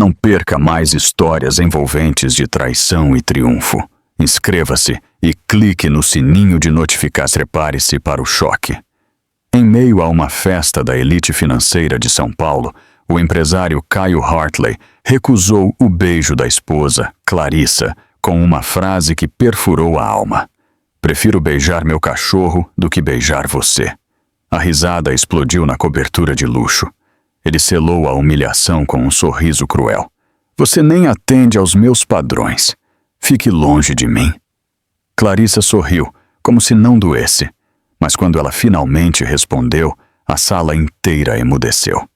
não perca mais histórias envolventes de traição e triunfo. Inscreva-se e clique no sininho de notificações. Prepare-se para o choque. Em meio a uma festa da elite financeira de São Paulo, o empresário Kyle Hartley recusou o beijo da esposa, Clarissa, com uma frase que perfurou a alma. "Prefiro beijar meu cachorro do que beijar você." A risada explodiu na cobertura de luxo. Ele selou a humilhação com um sorriso cruel. "Você nem atende aos meus padrões. Fique longe de mim." Clarissa sorriu, como se não doesse. Mas quando ela finalmente respondeu, a sala inteira emudeceu.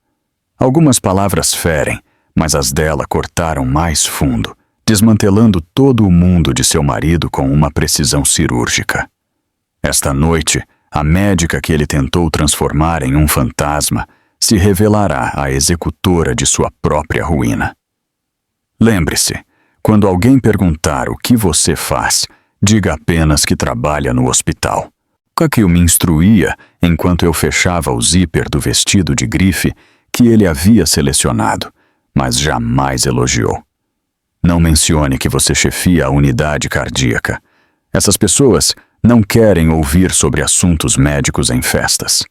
Algumas palavras ferem, mas as dela cortaram mais fundo, desmantelando todo o mundo de seu marido com uma precisão cirúrgica. Esta noite, a médica que ele tentou transformar em um fantasma se revelará a executora de sua própria ruína. Lembre-se, quando alguém perguntar o que você faz, diga apenas que trabalha no hospital. Kyle me instruía, enquanto eu fechava o zíper do vestido de grife que ele havia selecionado, mas jamais elogiou. "Não mencione que você chefia a unidade cardíaca. Essas pessoas não querem ouvir sobre assuntos médicos em festas."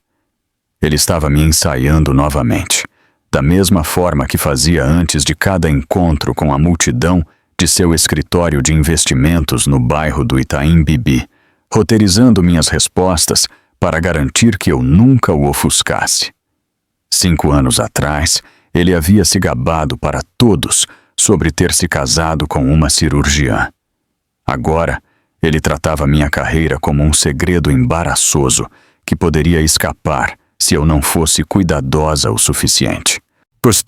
Ele estava me ensaiando novamente, da mesma forma que fazia antes de cada encontro com a multidão de seu escritório de investimentos no bairro do Itaim Bibi, roteirizando minhas respostas para garantir que eu nunca o ofuscasse. 5 anos atrás, ele havia se gabado para todos sobre ter se casado com uma cirurgiã. Agora, ele tratava minha carreira como um segredo embaraçoso que poderia escapar se eu não fosse cuidadosa o suficiente.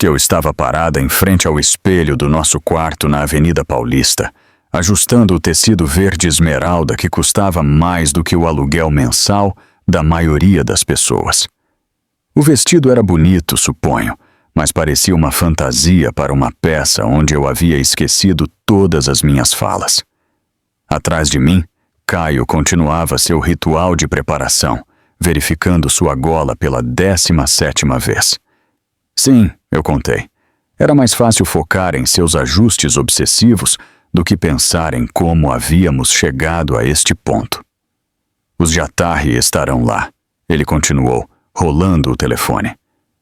Eu estava parada em frente ao espelho do nosso quarto na Avenida Paulista, ajustando o tecido verde esmeralda que custava mais do que o aluguel mensal da maioria das pessoas. O vestido era bonito, suponho, mas parecia uma fantasia para uma peça onde eu havia esquecido todas as minhas falas. Atrás de mim, Caio continuava seu ritual de preparação, verificando sua gola pela 17ª vez. Sim, eu contei. Era mais fácil focar em seus ajustes obsessivos do que pensar em como havíamos chegado a este ponto. "Os Jatarri estarão lá", ele continuou, rolando o telefone.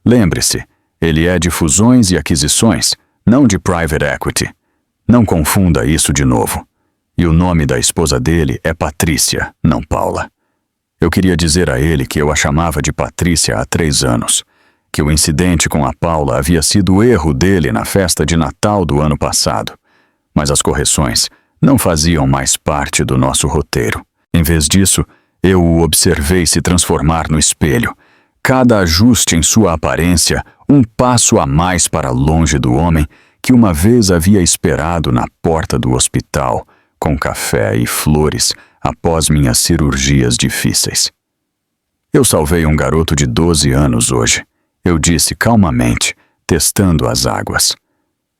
"Lembre-se, ele é de fusões e aquisições, não de private equity. Não confunda isso de novo. E o nome da esposa dele é Patrícia, não Paula." Eu queria dizer a ele que eu a chamava de Patrícia há 3 anos, que o incidente com a Paula havia sido o erro dele na festa de Natal do ano passado, mas as correções não faziam mais parte do nosso roteiro. Em vez disso, eu o observei se transformar no espelho, cada ajuste em sua aparência um passo a mais para longe do homem que uma vez havia esperado na porta do hospital, com café e flores, após minhas cirurgias difíceis. "Eu salvei um garoto de 12 anos hoje", eu disse calmamente, testando as águas.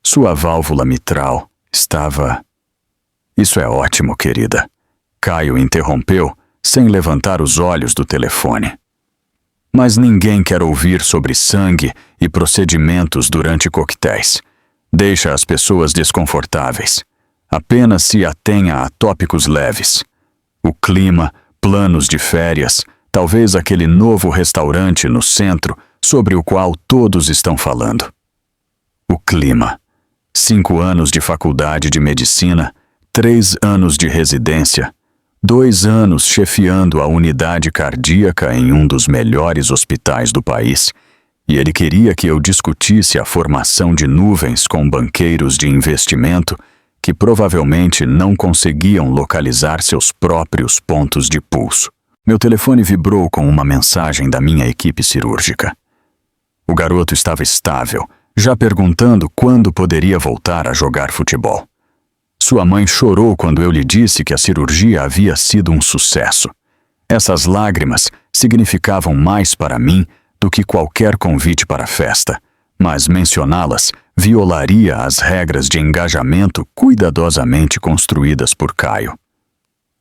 Sua válvula mitral estava... "Isso é ótimo, querida." Caio interrompeu, sem levantar os olhos do telefone. "Mas ninguém quer ouvir sobre sangue e procedimentos durante coquetéis. Deixa as pessoas desconfortáveis. Apenas se atenha a tópicos leves. O clima, planos de férias, talvez aquele novo restaurante no centro sobre o qual todos estão falando." O clima. 5 anos de faculdade de medicina, 3 anos de residência, 2 anos chefiando a unidade cardíaca em um dos melhores hospitais do país, e ele queria que eu discutisse a formação de nuvens com banqueiros de investimento que provavelmente não conseguiam localizar seus próprios pontos de pulso. Meu telefone vibrou com uma mensagem da minha equipe cirúrgica. O garoto estava estável, já perguntando quando poderia voltar a jogar futebol. Sua mãe chorou quando eu lhe disse que a cirurgia havia sido um sucesso. Essas lágrimas significavam mais para mim do que qualquer convite para a festa, mas mencioná-las violaria as regras de engajamento cuidadosamente construídas por Caio.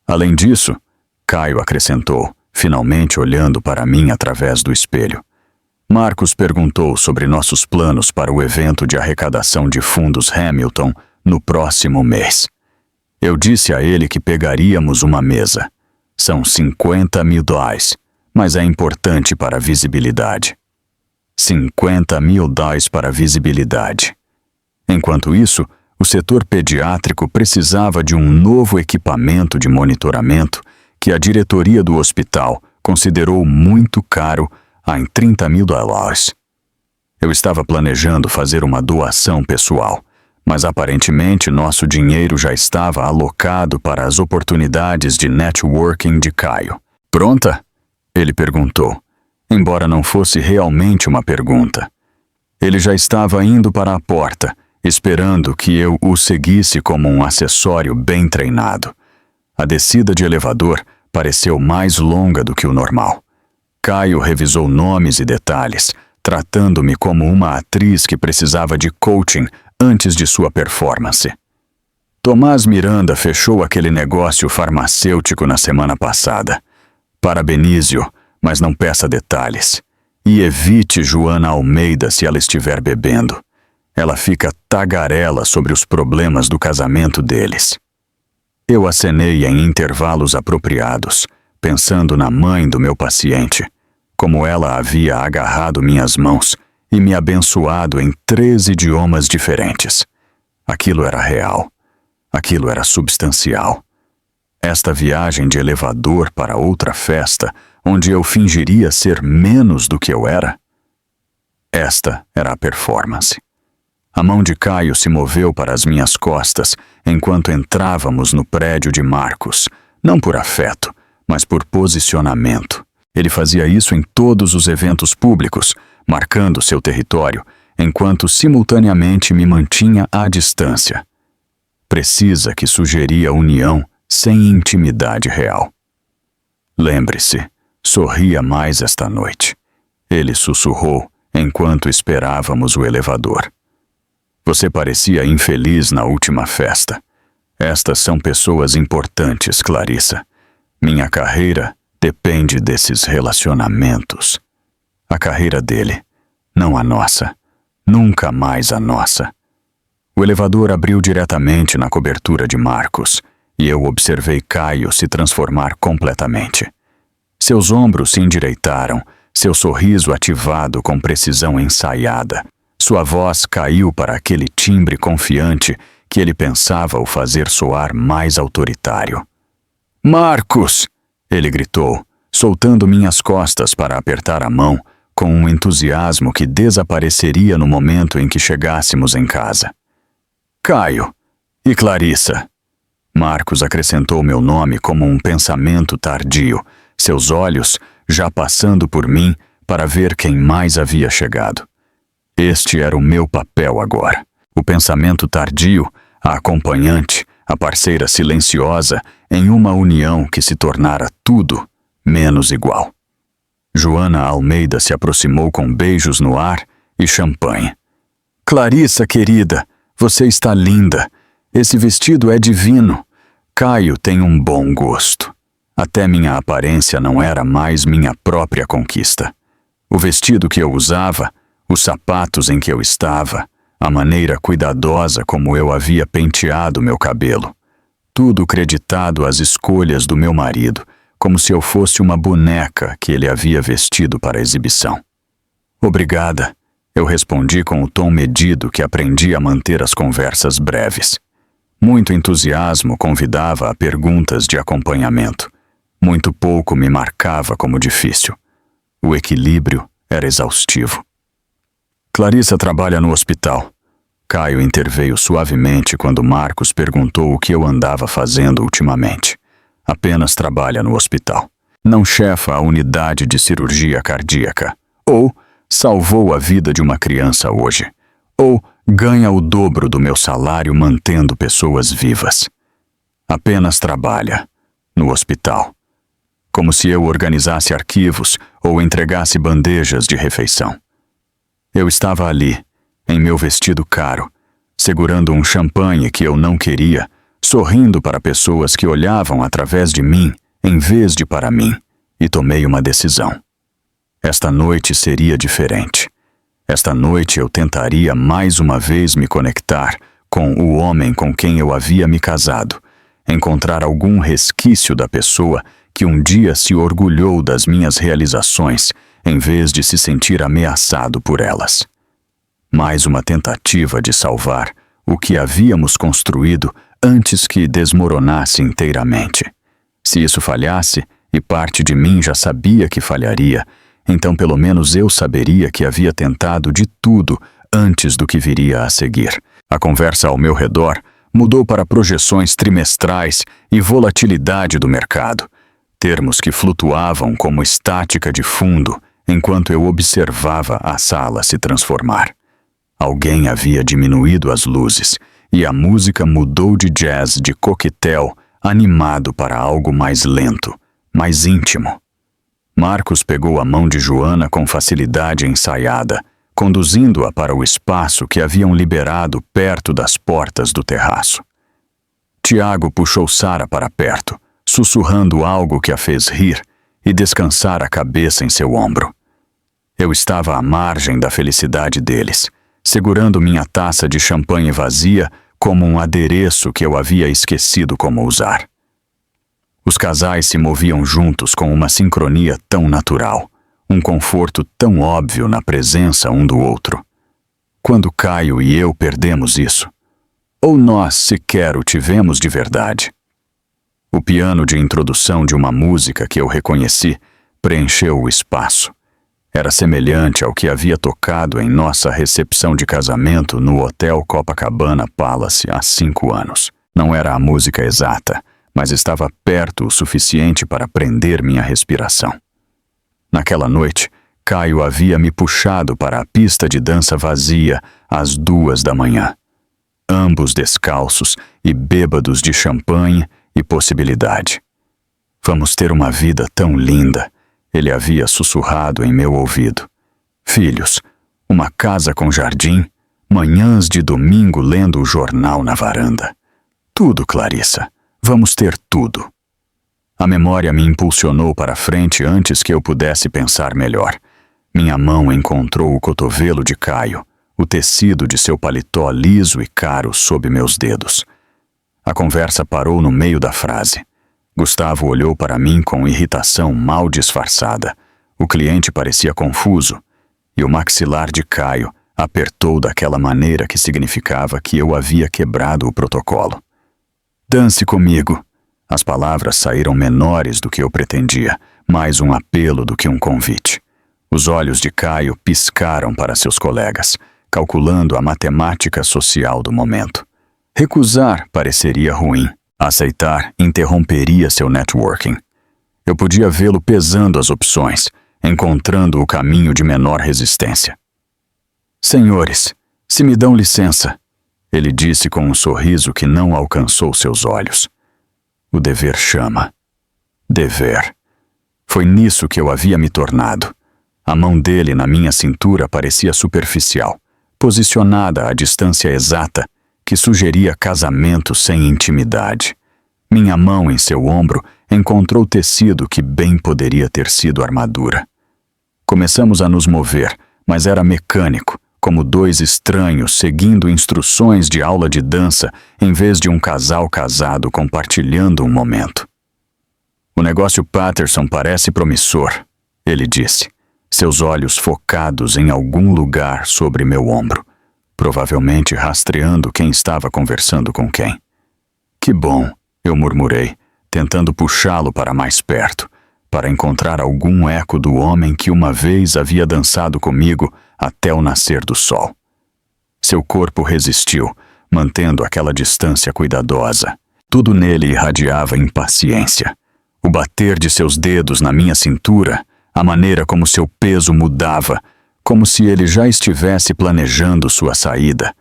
Além disso, Caio acrescentou, finalmente olhando para mim através do espelho, Marcos perguntou sobre nossos planos para o evento de arrecadação de fundos Hamilton no próximo mês. Eu disse a ele que pegaríamos uma mesa. São $50 mil, mas é importante para a visibilidade. $50 mil para a visibilidade. Enquanto isso, o setor pediátrico precisava de um novo equipamento de monitoramento que a diretoria do hospital considerou muito caro em $30 mil. Eu estava planejando fazer uma doação pessoal, mas aparentemente nosso dinheiro já estava alocado para as oportunidades de networking de Caio. Pronta? Ele perguntou, embora não fosse realmente uma pergunta. Ele já estava indo para a porta, esperando que eu o seguisse como um acessório bem treinado. A descida de elevador pareceu mais longa do que o normal. Caio revisou nomes e detalhes, tratando-me como uma atriz que precisava de coaching antes de sua performance. Tomás Miranda fechou aquele negócio farmacêutico na semana passada. Parabenize-o, mas não peça detalhes. E evite Joana Almeida se ela estiver bebendo. Ela fica tagarela sobre os problemas do casamento deles. Eu acenei em intervalos apropriados, pensando na mãe do meu paciente, como ela havia agarrado minhas mãos e me abençoado em 3 idiomas diferentes. Aquilo era real. Aquilo era substancial. Esta viagem de elevador para outra festa, onde eu fingiria ser menos do que eu era? Esta era a performance. A mão de Caio se moveu para as minhas costas enquanto entrávamos no prédio de Marcos, não por afeto, mas por posicionamento. Ele fazia isso em todos os eventos públicos, marcando seu território, enquanto simultaneamente me mantinha à distância. Precisa que sugeria união sem intimidade real. Lembre-se, sorria mais esta noite. Ele sussurrou enquanto esperávamos o elevador. Você parecia infeliz na última festa. Estas são pessoas importantes, Clarissa. Minha carreira depende desses relacionamentos. A carreira dele, não a nossa. Nunca mais a nossa. O elevador abriu diretamente na cobertura de Marcos, e eu observei Caio se transformar completamente. Seus ombros se endireitaram, seu sorriso ativado com precisão ensaiada. Sua voz caiu para aquele timbre confiante que ele pensava o fazer soar mais autoritário. Marcos! Ele gritou, soltando minhas costas para apertar a mão, com um entusiasmo que desapareceria no momento em que chegássemos em casa. Caio! E Clarissa! Marcos acrescentou meu nome como um pensamento tardio, seus olhos já passando por mim para ver quem mais havia chegado. Este era o meu papel agora. O pensamento tardio, a acompanhante, a parceira silenciosa, em uma união que se tornara tudo menos igual. Joana Almeida se aproximou com beijos no ar e champanhe. Clarissa, querida, você está linda. Esse vestido é divino. Caio tem um bom gosto. Até minha aparência não era mais minha própria conquista. O vestido que eu usava, os sapatos em que eu estava, a maneira cuidadosa como eu havia penteado meu cabelo. Tudo creditado às escolhas do meu marido, como se eu fosse uma boneca que ele havia vestido para exibição. Obrigada, eu respondi com o tom medido que aprendi a manter as conversas breves. Muito entusiasmo convidava a perguntas de acompanhamento. Muito pouco me marcava como difícil. O equilíbrio era exaustivo. Clarissa trabalha no hospital. Caio interveio suavemente quando Marcos perguntou o que eu andava fazendo ultimamente. Apenas trabalha no hospital. Não chefa a unidade de cirurgia cardíaca. Ou salvou a vida de uma criança hoje. Ou ganha o dobro do meu salário mantendo pessoas vivas. Apenas trabalha no hospital. Como se eu organizasse arquivos ou entregasse bandejas de refeição. Eu estava ali, em meu vestido caro, segurando um champanhe que eu não queria, sorrindo para pessoas que olhavam através de mim, em vez de para mim, e tomei uma decisão. Esta noite seria diferente. Esta noite eu tentaria mais uma vez me conectar com o homem com quem eu havia me casado, encontrar algum resquício da pessoa que um dia se orgulhou das minhas realizações, em vez de se sentir ameaçado por elas. Mais uma tentativa de salvar o que havíamos construído antes que desmoronasse inteiramente. Se isso falhasse, e parte de mim já sabia que falharia, então pelo menos eu saberia que havia tentado de tudo antes do que viria a seguir. A conversa ao meu redor mudou para projeções trimestrais e volatilidade do mercado, termos que flutuavam como estática de fundo enquanto eu observava a sala se transformar. Alguém havia diminuído as luzes e a música mudou de jazz de coquetel animado para algo mais lento, mais íntimo. Marcos pegou a mão de Joana com facilidade ensaiada, conduzindo-a para o espaço que haviam liberado perto das portas do terraço. Tiago puxou Sara para perto, sussurrando algo que a fez rir e descansar a cabeça em seu ombro. Eu estava à margem da felicidade deles, segurando minha taça de champanhe vazia como um adereço que eu havia esquecido como usar. Os casais se moviam juntos com uma sincronia tão natural, um conforto tão óbvio na presença um do outro. Quando Caio e eu perdemos isso? Ou nós sequer o tivemos de verdade? O piano de introdução de uma música que eu reconheci preencheu o espaço. Era semelhante ao que havia tocado em nossa recepção de casamento no Hotel Copacabana Palace há 5 anos. Não era a música exata, mas estava perto o suficiente para prender minha respiração. Naquela noite, Caio havia me puxado para a pista de dança vazia às 2 da manhã. Ambos descalços e bêbados de champanhe e possibilidade. Vamos ter uma vida tão linda, ele havia sussurrado em meu ouvido. Filhos, uma casa com jardim, manhãs de domingo lendo o jornal na varanda. Tudo, Clarissa. Vamos ter tudo. A memória me impulsionou para frente antes que eu pudesse pensar melhor. Minha mão encontrou o cotovelo de Caio, o tecido de seu paletó liso e caro sob meus dedos. A conversa parou no meio da frase. Gustavo olhou para mim com irritação mal disfarçada. O cliente parecia confuso, e o maxilar de Caio apertou daquela maneira que significava que eu havia quebrado o protocolo. Dance comigo. As palavras saíram menores do que eu pretendia, mais um apelo do que um convite. Os olhos de Caio piscaram para seus colegas, calculando a matemática social do momento. Recusar pareceria ruim. Aceitar interromperia seu networking. Eu podia vê-lo pesando as opções, encontrando o caminho de menor resistência. Senhores, se me dão licença, ele disse com um sorriso que não alcançou seus olhos. O dever chama. Dever. Foi nisso que eu havia me tornado. A mão dele na minha cintura parecia superficial, posicionada à distância exata, que sugeria casamento sem intimidade. Minha mão em seu ombro encontrou tecido que bem poderia ter sido armadura. Começamos a nos mover, mas era mecânico, como 2 estranhos seguindo instruções de aula de dança em vez de um casal casado compartilhando um momento. O negócio Patterson parece promissor, ele disse, seus olhos focados em algum lugar sobre meu ombro, provavelmente rastreando quem estava conversando com quem. Que bom, eu murmurei, tentando puxá-lo para mais perto, para encontrar algum eco do homem que uma vez havia dançado comigo até o nascer do sol. Seu corpo resistiu, mantendo aquela distância cuidadosa. Tudo nele irradiava impaciência. O bater de seus dedos na minha cintura, a maneira como seu peso mudava, como se ele já estivesse planejando sua saída,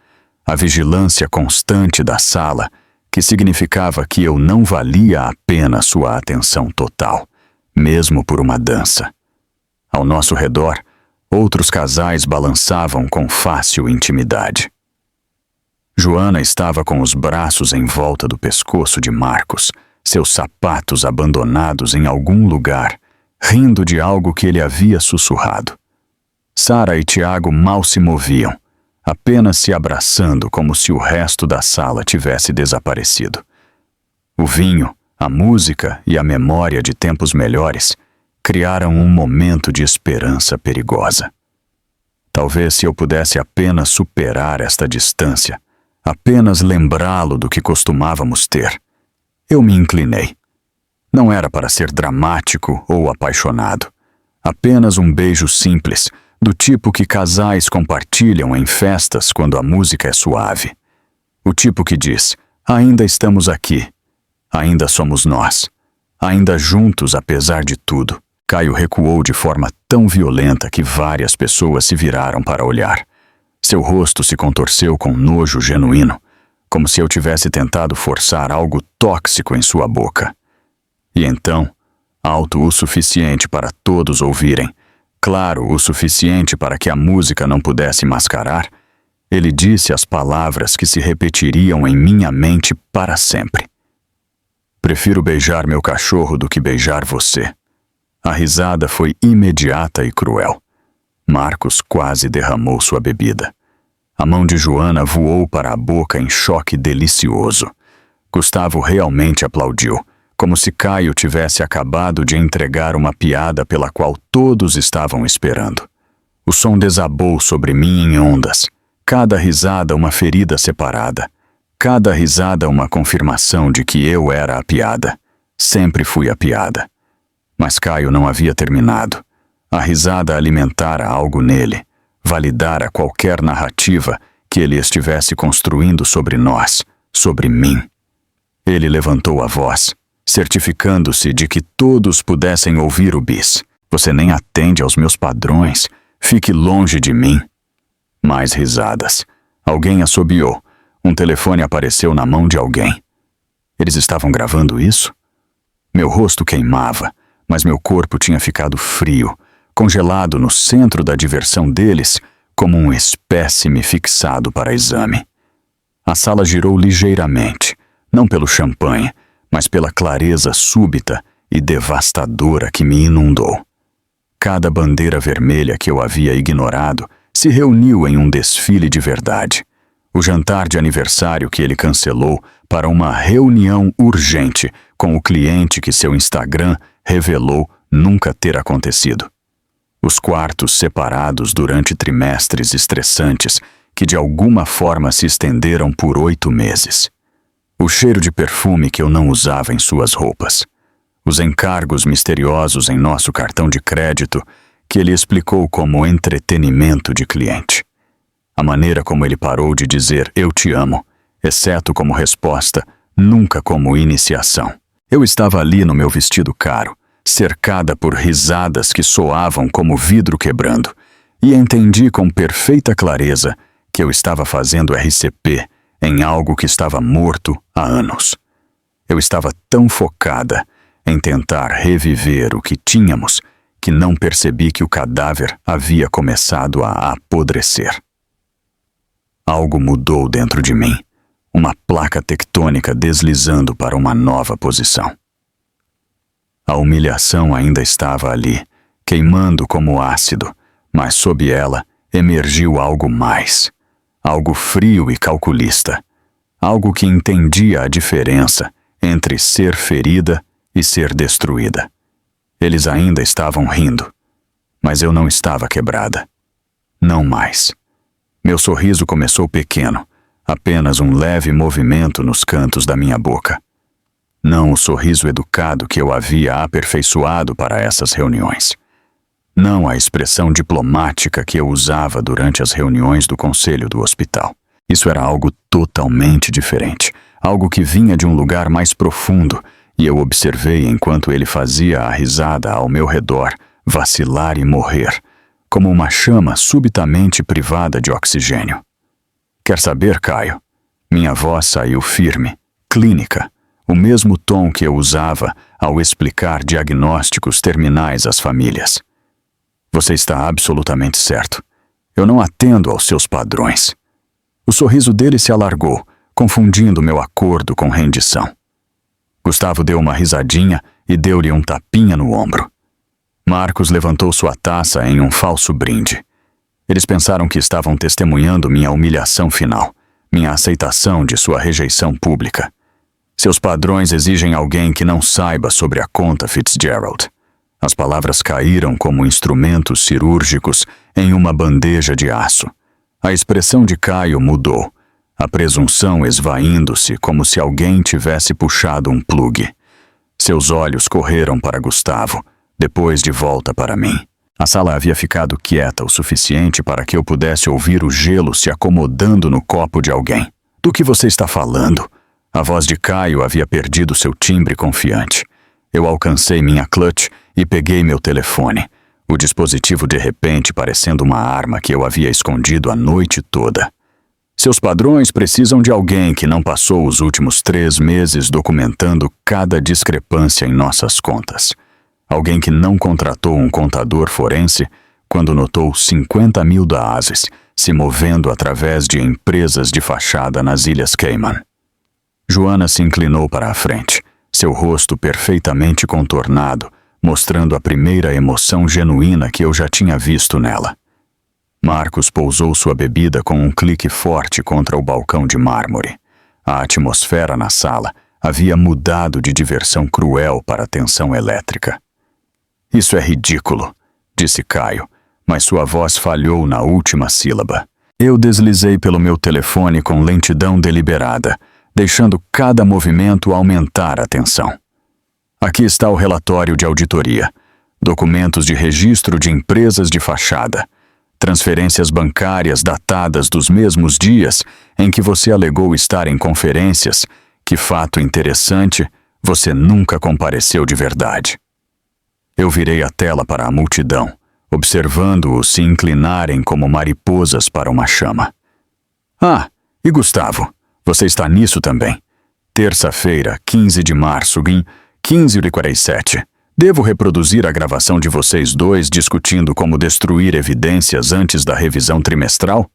a vigilância constante da sala, que significava que eu não valia a pena sua atenção total, mesmo por uma dança. Ao nosso redor, outros casais balançavam com fácil intimidade. Joana estava com os braços em volta do pescoço de Marcos, seus sapatos abandonados em algum lugar, rindo de algo que ele havia sussurrado. Sara e Tiago mal se moviam, apenas se abraçando como se o resto da sala tivesse desaparecido. O vinho, a música e a memória de tempos melhores criaram um momento de esperança perigosa. Talvez se eu pudesse apenas superar esta distância, apenas lembrá-lo do que costumávamos ter. Eu me inclinei. Não era para ser dramático ou apaixonado. Apenas um beijo simples, do tipo que casais compartilham em festas quando a música é suave. O tipo que diz, ainda estamos aqui, ainda somos nós, ainda juntos apesar de tudo. Caio recuou de forma tão violenta que várias pessoas se viraram para olhar. Seu rosto se contorceu com nojo genuíno, como se eu tivesse tentado forçar algo tóxico em sua boca. E então, alto o suficiente para todos ouvirem, claro o suficiente para que a música não pudesse mascarar, ele disse as palavras que se repetiriam em minha mente para sempre. Prefiro beijar meu cachorro do que beijar você. A risada foi imediata e cruel. Marcos quase derramou sua bebida. A mão de Joana voou para a boca em choque delicioso. Gustavo realmente aplaudiu, como se Caio tivesse acabado de entregar uma piada pela qual todos estavam esperando. O som desabou sobre mim em ondas. Cada risada uma ferida separada. Cada risada uma confirmação de que eu era a piada. Sempre fui a piada. Mas Caio não havia terminado. A risada alimentara algo nele, validara qualquer narrativa que ele estivesse construindo sobre nós, sobre mim. Ele levantou a voz, certificando-se de que todos pudessem ouvir o bis. Você nem atende aos meus padrões. Fique longe de mim. Mais risadas. Alguém assobiou. Um telefone apareceu na mão de alguém. Eles estavam gravando isso? Meu rosto queimava, mas meu corpo tinha ficado frio, congelado no centro da diversão deles, como um espécime fixado para exame. A sala girou ligeiramente, não pelo champanhe, mas pela clareza súbita e devastadora que me inundou. Cada bandeira vermelha que eu havia ignorado se reuniu em um desfile de verdade. O jantar de aniversário que ele cancelou para uma reunião urgente com o cliente que seu Instagram revelou nunca ter acontecido. Os quartos separados durante trimestres estressantes que de alguma forma se estenderam por 8 meses. O cheiro de perfume que eu não usava em suas roupas. Os encargos misteriosos em nosso cartão de crédito que ele explicou como entretenimento de cliente. A maneira como ele parou de dizer eu te amo, exceto como resposta, nunca como iniciação. Eu estava ali no meu vestido caro, cercada por risadas que soavam como vidro quebrando, e entendi com perfeita clareza que eu estava fazendo RCP em algo que estava morto há anos. Eu estava tão focada em tentar reviver o que tínhamos que não percebi que o cadáver havia começado a apodrecer. Algo mudou dentro de mim, uma placa tectônica deslizando para uma nova posição. A humilhação ainda estava ali, queimando como ácido, mas sob ela emergiu algo mais, algo frio e calculista, algo que entendia a diferença entre ser ferida e ser destruída. Eles ainda estavam rindo, mas eu não estava quebrada. Não mais. Meu sorriso começou pequeno, apenas um leve movimento nos cantos da minha boca. Não o sorriso educado que eu havia aperfeiçoado para essas reuniões. Não a expressão diplomática que eu usava durante as reuniões do conselho do hospital. Isso era algo totalmente diferente, algo que vinha de um lugar mais profundo, e eu observei enquanto ele fazia a risada ao meu redor vacilar e morrer, como uma chama subitamente privada de oxigênio. Quer saber, Caio? Minha voz saiu firme, clínica, o mesmo tom que eu usava ao explicar diagnósticos terminais às famílias. Você está absolutamente certo. Eu não atendo aos seus padrões. O sorriso dele se alargou, confundindo meu acordo com rendição. Gustavo deu uma risadinha e deu-lhe um tapinha no ombro. Marcos levantou sua taça em um falso brinde. Eles pensaram que estavam testemunhando minha humilhação final, minha aceitação de sua rejeição pública. Seus padrões exigem alguém que não saiba sobre a conta Fitzgerald. As palavras caíram como instrumentos cirúrgicos em uma bandeja de aço. A expressão de Caio mudou, a presunção esvaindo-se como se alguém tivesse puxado um plugue. Seus olhos correram para Gustavo, depois de volta para mim. A sala havia ficado quieta o suficiente para que eu pudesse ouvir o gelo se acomodando no copo de alguém. Do que você está falando? A voz de Caio havia perdido seu timbre confiante. Eu alcancei minha clutch e peguei meu telefone, o dispositivo de repente parecendo uma arma que eu havia escondido a noite toda. Seus padrões precisam de alguém que não passou os últimos 3 meses documentando cada discrepância em nossas contas. Alguém que não contratou um contador forense quando notou 50 mil dólares se movendo através de empresas de fachada nas Ilhas Cayman. Joana se inclinou para a frente, seu rosto perfeitamente contornado, mostrando a primeira emoção genuína que eu já tinha visto nela. Marcos pousou sua bebida com um clique forte contra o balcão de mármore. A atmosfera na sala havia mudado de diversão cruel para tensão elétrica. Isso é ridículo, disse Caio, mas sua voz falhou na última sílaba. Eu deslizei pelo meu telefone com lentidão deliberada, deixando cada movimento aumentar a tensão. Aqui está o relatório de auditoria, documentos de registro de empresas de fachada, transferências bancárias datadas dos mesmos dias em que você alegou estar em conferências, que fato interessante, você nunca compareceu de verdade. Eu virei a tela para a multidão, observando-os se inclinarem como mariposas para uma chama. Ah, e Gustavo, você está nisso também. Terça-feira, 15 de março, 15h47. Devo reproduzir a gravação de vocês dois discutindo como destruir evidências antes da revisão trimestral?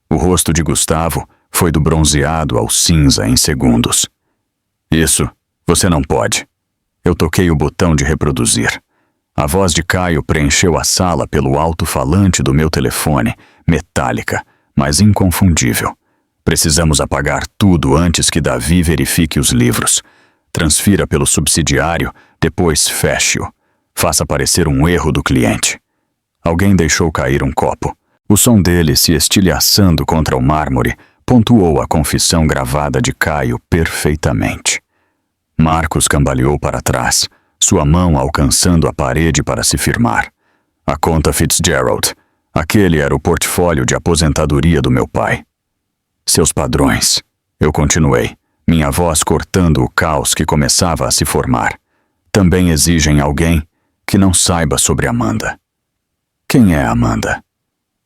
O rosto de Gustavo foi do bronzeado ao cinza em segundos. Isso, você não pode. Eu toquei o botão de reproduzir. A voz de Caio preencheu a sala pelo alto-falante do meu telefone, metálica, mas inconfundível. Precisamos apagar tudo antes que Davi verifique os livros. Transfira pelo subsidiário, depois feche-o. Faça aparecer um erro do cliente. Alguém deixou cair um copo. O som dele, se estilhaçando contra o mármore, pontuou a confissão gravada de Caio perfeitamente. Marcos cambaleou para trás, sua mão alcançando a parede para se firmar. A conta Fitzgerald. Aquele era o portfólio de aposentadoria do meu pai. Seus padrões. Eu continuei, minha voz cortando o caos que começava a se formar. Também exigem alguém que não saiba sobre Amanda. Quem é Amanda?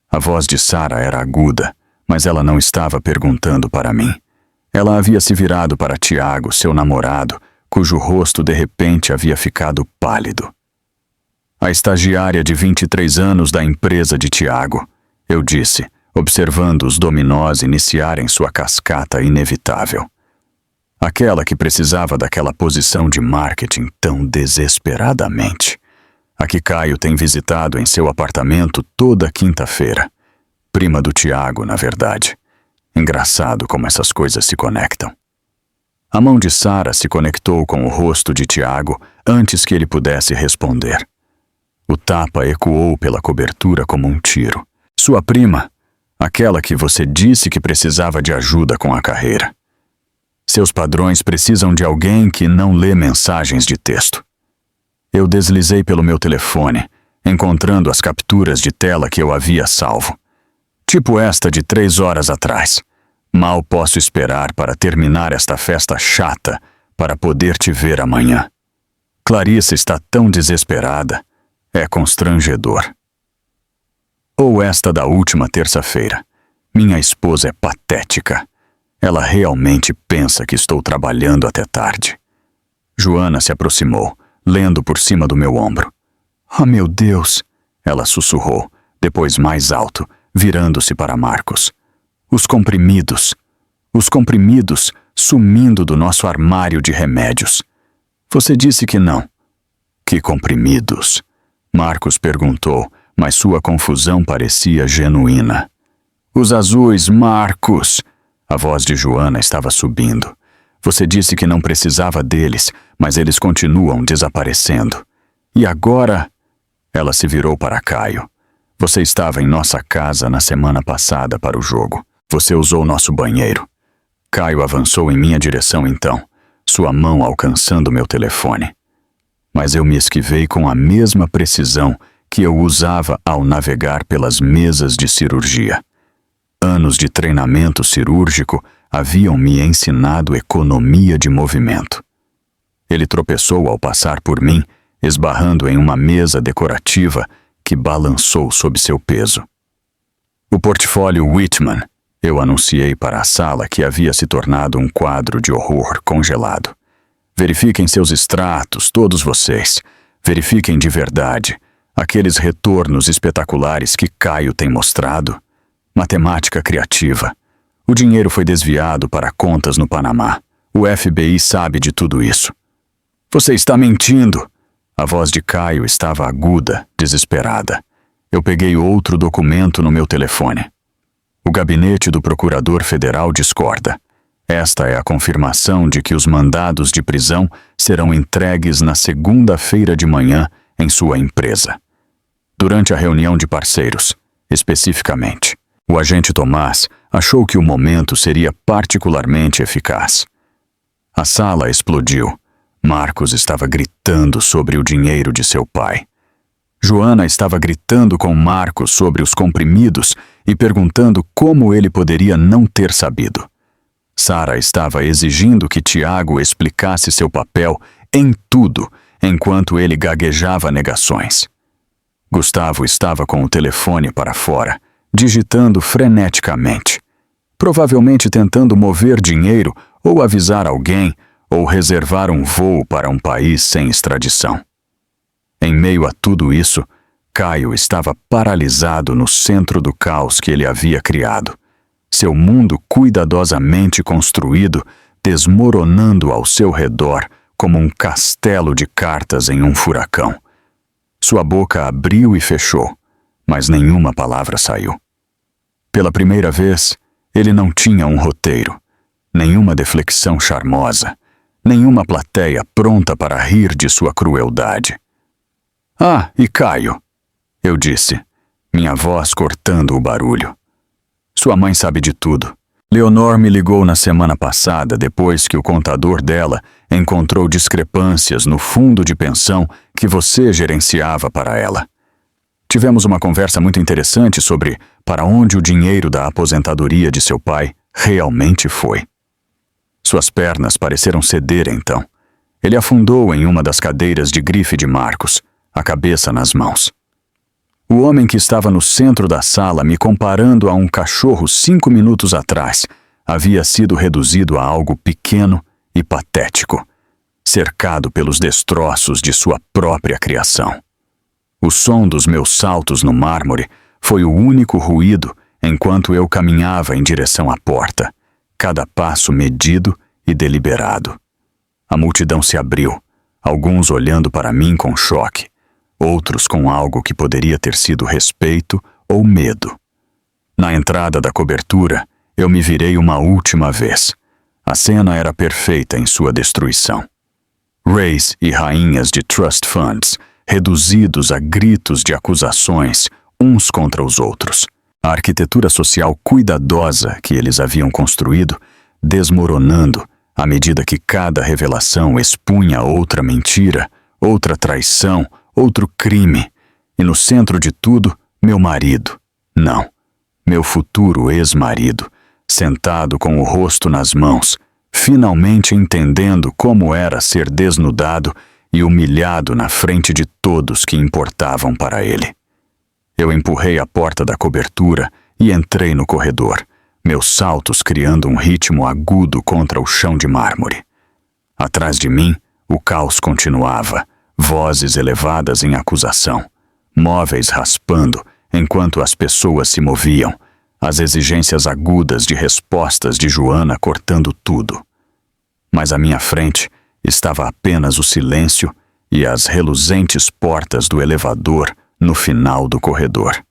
A voz de Sarah era aguda, mas ela não estava perguntando para mim. Ela havia se virado para Tiago, seu namorado, cujo rosto de repente havia ficado pálido. A estagiária de 23 anos da empresa de Tiago, eu disse, observando os dominós iniciarem sua cascata inevitável. Aquela que precisava daquela posição de marketing tão desesperadamente. A que Caio tem visitado em seu apartamento toda quinta-feira. Prima do Tiago, na verdade. Engraçado como essas coisas se conectam. A mão de Sarah se conectou com o rosto de Tiago antes que ele pudesse responder. O tapa ecoou pela cobertura como um tiro. Sua prima, aquela que você disse que precisava de ajuda com a carreira. Seus padrões precisam de alguém que não lê mensagens de texto. Eu deslizei pelo meu telefone, encontrando as capturas de tela que eu havia salvo. Tipo esta de 3 horas atrás. Mal posso esperar para terminar esta festa chata para poder te ver amanhã. Clarissa está tão desesperada. É constrangedor. Ou esta da última terça-feira. Minha esposa é patética. Ela realmente pensa que estou trabalhando até tarde. Joana se aproximou, lendo por cima do meu ombro. "Ah, meu Deus!" Ela sussurrou, depois mais alto, virando-se para Marcos. Os comprimidos sumindo do nosso armário de remédios. Você disse que não." "Que comprimidos?" Marcos perguntou, mas sua confusão parecia genuína. Os azuis, Marcos! A voz de Joana estava subindo. Você disse que não precisava deles, mas eles continuam desaparecendo. E agora? Ela se virou para Caio. Você estava em nossa casa na semana passada para o jogo. Você usou nosso banheiro. Caio avançou em minha direção então, sua mão alcançando meu telefone. Mas eu me esquivei com a mesma precisão que eu usava ao navegar pelas mesas de cirurgia. Anos de treinamento cirúrgico haviam me ensinado economia de movimento. Ele tropeçou ao passar por mim, esbarrando em uma mesa decorativa que balançou sob seu peso. O portfólio Whitman, eu anunciei para a sala que havia se tornado um quadro de horror congelado. Verifiquem seus extratos, todos vocês. Verifiquem de verdade aqueles retornos espetaculares que Caio tem mostrado. Matemática criativa. O dinheiro foi desviado para contas no Panamá. O FBI sabe de tudo isso. Você está mentindo! A voz de Caio estava aguda, desesperada. Eu peguei outro documento no meu telefone. O gabinete do procurador federal discorda. Esta é a confirmação de que os mandados de prisão serão entregues na segunda-feira de manhã em sua empresa. Durante a reunião de parceiros, especificamente, o agente Tomás achou que o momento seria particularmente eficaz. A sala explodiu. Marcos estava gritando sobre o dinheiro de seu pai. Joana estava gritando com Marcos sobre os comprimidos e perguntando como ele poderia não ter sabido. Sara estava exigindo que Tiago explicasse seu papel em tudo, enquanto ele gaguejava negações. Gustavo estava com o telefone para fora, digitando freneticamente, provavelmente tentando mover dinheiro ou avisar alguém ou reservar um voo para um país sem extradição. Em meio a tudo isso, Caio estava paralisado no centro do caos que ele havia criado, seu mundo cuidadosamente construído, desmoronando ao seu redor como um castelo de cartas em um furacão. Sua boca abriu e fechou, mas nenhuma palavra saiu. Pela primeira vez, ele não tinha um roteiro, nenhuma deflexão charmosa, nenhuma plateia pronta para rir de sua crueldade. Ah, e Caio, eu disse, minha voz cortando o barulho. Sua mãe sabe de tudo. Leonor me ligou na semana passada depois que o contador dela encontrou discrepâncias no fundo de pensão que você gerenciava para ela. Tivemos uma conversa muito interessante sobre para onde o dinheiro da aposentadoria de seu pai realmente foi. Suas pernas pareceram ceder então. Ele afundou em uma das cadeiras de grife de Marcos, a cabeça nas mãos. O homem que estava no centro da sala me comparando a um cachorro 5 minutos atrás havia sido reduzido a algo pequeno e patético, cercado pelos destroços de sua própria criação. O som dos meus saltos no mármore foi o único ruído enquanto eu caminhava em direção à porta, cada passo medido e deliberado. A multidão se abriu, alguns olhando para mim com choque, outros com algo que poderia ter sido respeito ou medo. Na entrada da cobertura, eu me virei uma última vez. A cena era perfeita em sua destruição. Reis e rainhas de trust funds, reduzidos a gritos de acusações uns contra os outros. A arquitetura social cuidadosa que eles haviam construído, desmoronando à medida que cada revelação expunha outra mentira, outra traição, outro crime. E no centro de tudo, meu marido. Não, meu futuro ex-marido, sentado com o rosto nas mãos, finalmente entendendo como era ser desnudado e humilhado na frente de todos que importavam para ele. Eu empurrei a porta da cobertura e entrei no corredor, meus saltos criando um ritmo agudo contra o chão de mármore. Atrás de mim, o caos continuava, vozes elevadas em acusação, móveis raspando enquanto as pessoas se moviam, as exigências agudas de respostas de Joana cortando tudo. Mas à minha frente estava apenas o silêncio e as reluzentes portas do elevador no final do corredor.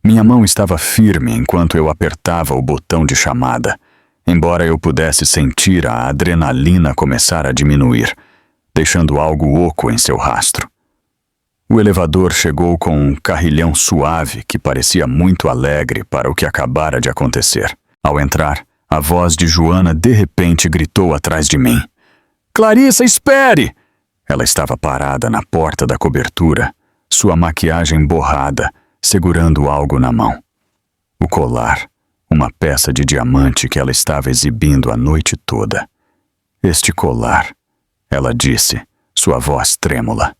Minha mão estava firme enquanto eu apertava o botão de chamada, embora eu pudesse sentir a adrenalina começar a diminuir, deixando algo oco em seu rastro. O elevador chegou com um carrilhão suave que parecia muito alegre para o que acabara de acontecer. Ao entrar, a voz de Joana de repente gritou atrás de mim. "Clarissa, espere!" Ela estava parada na porta da cobertura, sua maquiagem borrada, segurando algo na mão. O colar, uma peça de diamante que ela estava exibindo a noite toda. "Este colar", ela disse, sua voz trêmula.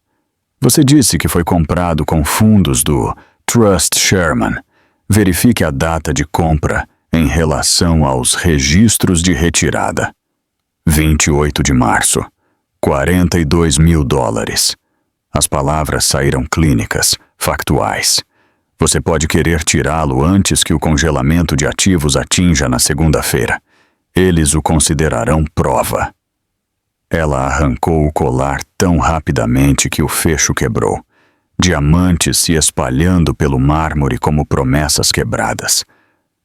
"Você disse que foi comprado com fundos do Trust Sherman. Verifique a data de compra em relação aos registros de retirada. 28 de março. $42 mil. As palavras saíram clínicas, factuais. Você pode querer tirá-lo antes que o congelamento de ativos atinja na segunda-feira. Eles o considerarão prova." Ela arrancou o colar tão rapidamente que o fecho quebrou, diamantes se espalhando pelo mármore como promessas quebradas.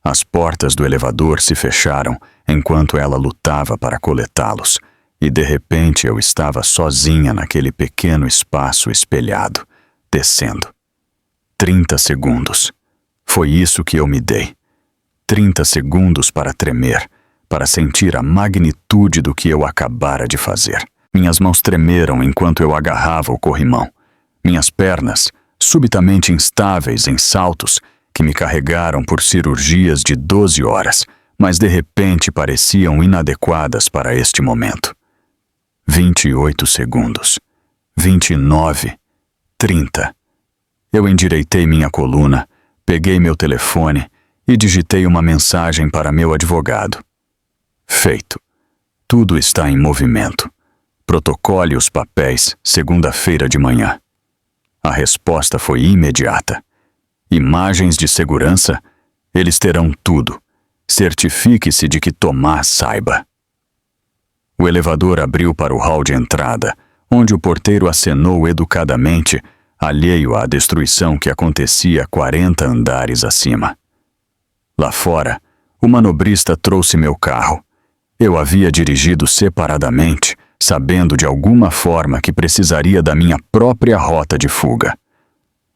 As portas do elevador se fecharam enquanto ela lutava para coletá-los, e de repente eu estava sozinha naquele pequeno espaço espelhado, descendo. 30 segundos. Foi isso que eu me dei. 30 segundos para tremer, para sentir a magnitude do que eu acabara de fazer. Minhas mãos tremeram enquanto eu agarrava o corrimão. Minhas pernas, subitamente instáveis em saltos, que me carregaram por cirurgias de 12 horas, mas de repente pareciam inadequadas para este momento. 28 segundos. 29. 30. Eu endireitei minha coluna, peguei meu telefone e digitei uma mensagem para meu advogado. Feito. Tudo está em movimento. Protocole os papéis segunda-feira de manhã. A resposta foi imediata. Imagens de segurança? Eles terão tudo. Certifique-se de que Tomás saiba. O elevador abriu para o hall de entrada, onde o porteiro acenou educadamente, alheio à destruição que acontecia 40 andares acima. Lá fora, o manobrista trouxe meu carro. Eu havia dirigido separadamente, sabendo de alguma forma que precisaria da minha própria rota de fuga.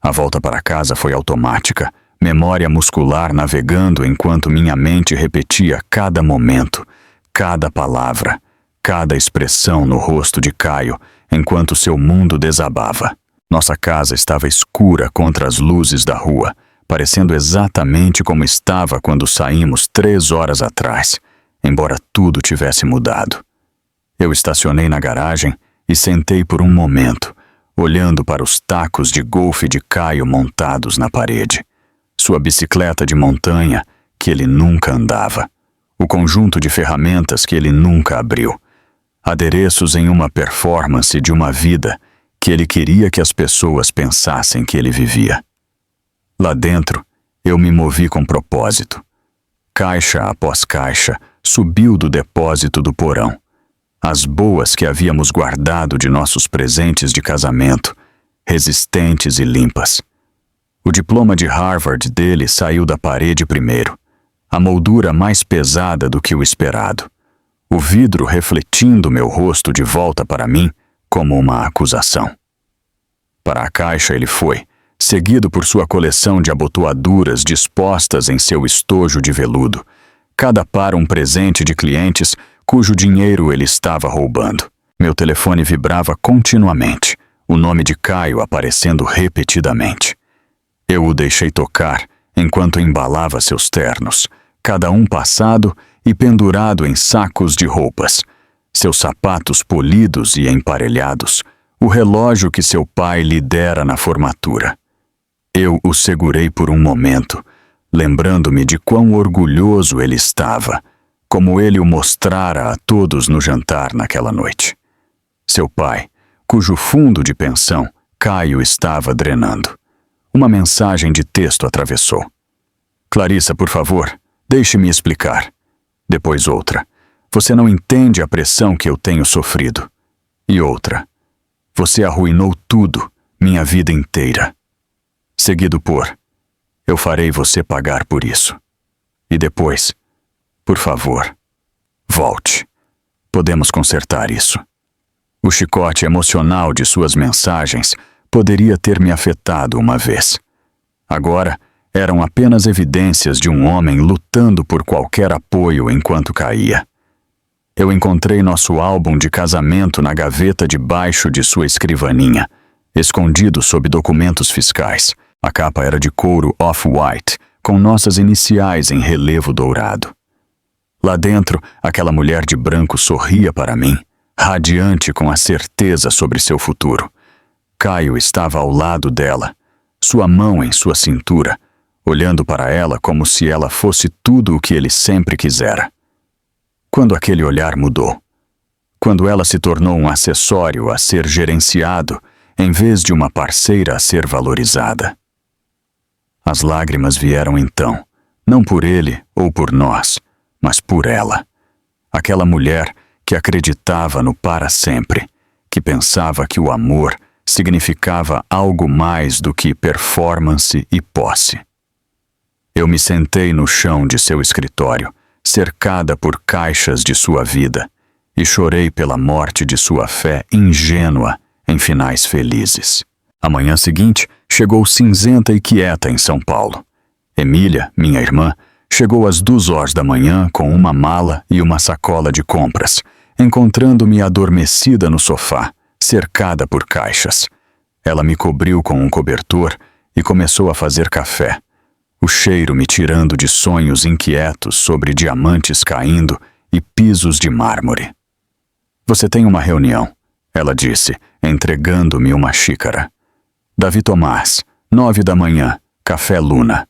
A volta para casa foi automática, memória muscular navegando enquanto minha mente repetia cada momento, cada palavra, cada expressão no rosto de Caio, enquanto seu mundo desabava. Nossa casa estava escura contra as luzes da rua, parecendo exatamente como estava quando saímos 3 horas atrás, embora tudo tivesse mudado. Eu estacionei na garagem e sentei por um momento, olhando para os tacos de golfe de Caio montados na parede, sua bicicleta de montanha, que ele nunca andava, o conjunto de ferramentas que ele nunca abriu, adereços em uma performance de uma vida que ele queria que as pessoas pensassem que ele vivia. Lá dentro, eu me movi com propósito. Caixa após caixa, subiu do depósito do porão. As boas que havíamos guardado de nossos presentes de casamento, resistentes e limpas. O diploma de Harvard dele saiu da parede primeiro, a moldura mais pesada do que o esperado. O vidro refletindo meu rosto de volta para mim como uma acusação. Para a caixa ele foi, seguido por sua coleção de abotoaduras dispostas em seu estojo de veludo, cada par um presente de clientes cujo dinheiro ele estava roubando. Meu telefone vibrava continuamente, o nome de Caio aparecendo repetidamente. Eu o deixei tocar enquanto embalava seus ternos, cada um passado e pendurado em sacos de roupas, seus sapatos polidos e emparelhados, o relógio que seu pai lhe dera na formatura. Eu o segurei por um momento, lembrando-me de quão orgulhoso ele estava, como ele o mostrara a todos no jantar naquela noite. Seu pai, cujo fundo de pensão Caio estava drenando. Uma mensagem de texto atravessou. "Clarissa, por favor, deixe-me explicar." Depois outra. "Você não entende a pressão que eu tenho sofrido." E outra. Você arruinou tudo, minha vida inteira. Seguido por: eu farei você pagar por isso. E depois: por favor, volte. Podemos consertar isso. O chicote emocional de suas mensagens poderia ter me afetado uma vez. Agora, eram apenas evidências de um homem lutando por qualquer apoio enquanto caía. Eu encontrei nosso álbum de casamento na gaveta debaixo de sua escrivaninha, escondido sob documentos fiscais. A capa era de couro off-white, com nossas iniciais em relevo dourado. Lá dentro, aquela mulher de branco sorria para mim, radiante com a certeza sobre seu futuro. Caio estava ao lado dela, sua mão em sua cintura, olhando para ela como se ela fosse tudo o que ele sempre quisera. Quando aquele olhar mudou, quando ela se tornou um acessório a ser gerenciado, em vez de uma parceira a ser valorizada. As lágrimas vieram então, não por ele ou por nós, mas por ela. Aquela mulher que acreditava no para sempre, que pensava que o amor significava algo mais do que performance e posse. Eu me sentei no chão de seu escritório, cercada por caixas de sua vida, e chorei pela morte de sua fé ingênua em finais felizes. A manhã seguinte chegou cinzenta e quieta em São Paulo. Emília, minha irmã, chegou às 2 horas da manhã com uma mala e uma sacola de compras, encontrando-me adormecida no sofá, cercada por caixas. Ela me cobriu com um cobertor e começou a fazer café, o cheiro me tirando de sonhos inquietos sobre diamantes caindo e pisos de mármore. Você tem uma reunião, ela disse, entregando-me uma xícara. Davi Tomás, 9 da manhã, Café Luna.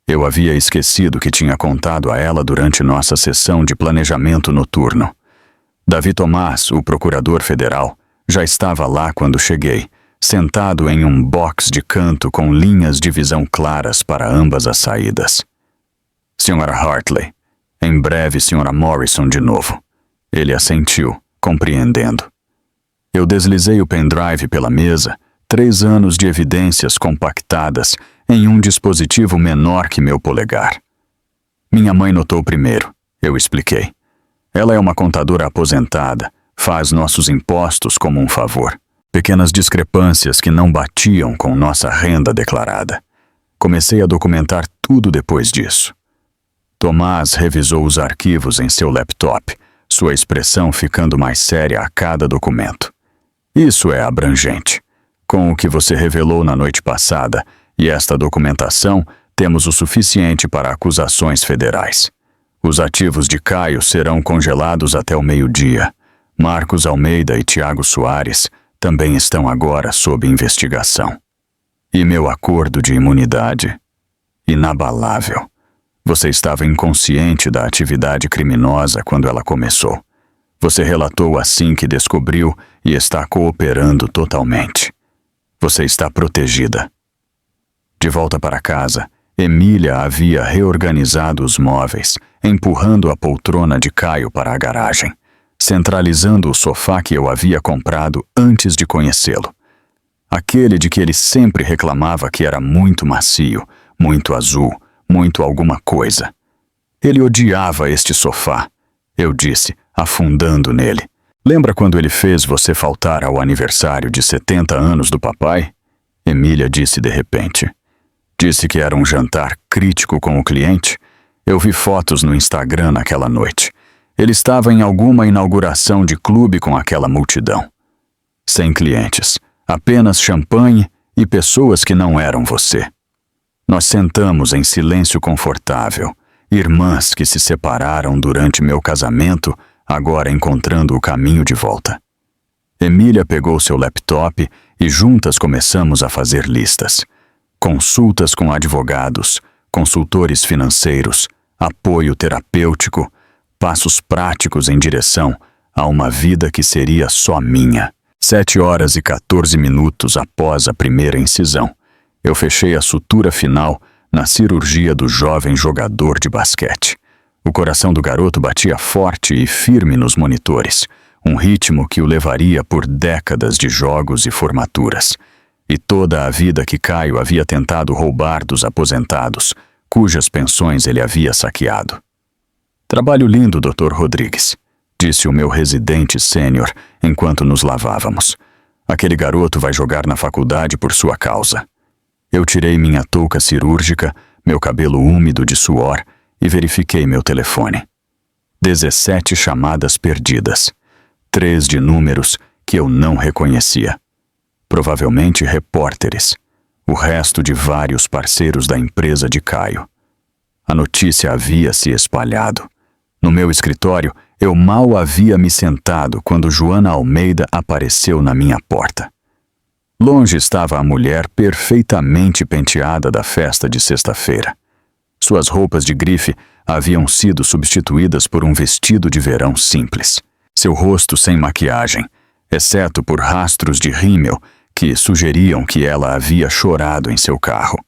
Eu havia esquecido que tinha contado a ela durante nossa sessão de planejamento noturno. Davi Tomás, o procurador federal, já estava lá quando cheguei, sentado em um box de canto com linhas de visão claras para ambas as saídas. Sra. Hartley, em breve Sra. Morrison de novo. Ele assentiu, compreendendo. Eu deslizei o pendrive pela mesa, 3 anos de evidências compactadas em um dispositivo menor que meu polegar. Minha mãe notou primeiro, eu expliquei. Ela é uma contadora aposentada, faz nossos impostos como um favor. Pequenas discrepâncias que não batiam com nossa renda declarada. Comecei a documentar tudo depois disso. Tomás revisou os arquivos em seu laptop, sua expressão ficando mais séria a cada documento. Isso é abrangente. Com o que você revelou na noite passada e esta documentação, temos o suficiente para acusações federais. Os ativos de Caio serão congelados até o meio-dia. Marcos Almeida e Tiago Soares também estão agora sob investigação. E meu acordo de imunidade? Inabalável. Você estava inconsciente da atividade criminosa quando ela começou. Você relatou assim que descobriu e está cooperando totalmente. Você está protegida. De volta para casa, Emília havia reorganizado os móveis, empurrando a poltrona de Caio para a garagem, centralizando o sofá que eu havia comprado antes de conhecê-lo. Aquele de que ele sempre reclamava que era muito macio, muito azul, muito alguma coisa. Ele odiava este sofá, eu disse, afundando nele. Lembra quando ele fez você faltar ao aniversário de 70 anos do papai? Emília disse de repente. Disse que era um jantar crítico com o cliente. Eu vi fotos no Instagram naquela noite. Ele estava em alguma inauguração de clube com aquela multidão. Sem clientes, apenas champanhe e pessoas que não eram você. Nós sentamos em silêncio confortável, irmãs que se separaram durante meu casamento, agora encontrando o caminho de volta. Emília pegou seu laptop e juntas começamos a fazer listas. Consultas com advogados, consultores financeiros, apoio terapêutico, passos práticos em direção a uma vida que seria só minha. 7h14 após a primeira incisão, eu fechei a sutura final na cirurgia do jovem jogador de basquete. O coração do garoto batia forte e firme nos monitores, um ritmo que o levaria por décadas de jogos e formaturas, e toda a vida que Caio havia tentado roubar dos aposentados, cujas pensões ele havia saqueado. Trabalho lindo, Dr. Rodrigues, disse o meu residente sênior enquanto nos lavávamos. Aquele garoto vai jogar na faculdade por sua causa. Eu tirei minha touca cirúrgica, meu cabelo úmido de suor e verifiquei meu telefone. 17 chamadas perdidas. 3 de números que eu não reconhecia. Provavelmente repórteres. O resto de vários parceiros da empresa de Caio. A notícia havia se espalhado. No meu escritório, eu mal havia me sentado quando Joana Almeida apareceu na minha porta. Longe estava a mulher perfeitamente penteada da festa de sexta-feira. Suas roupas de grife haviam sido substituídas por um vestido de verão simples. Seu rosto sem maquiagem, exceto por rastros de rímel que sugeriam que ela havia chorado em seu carro.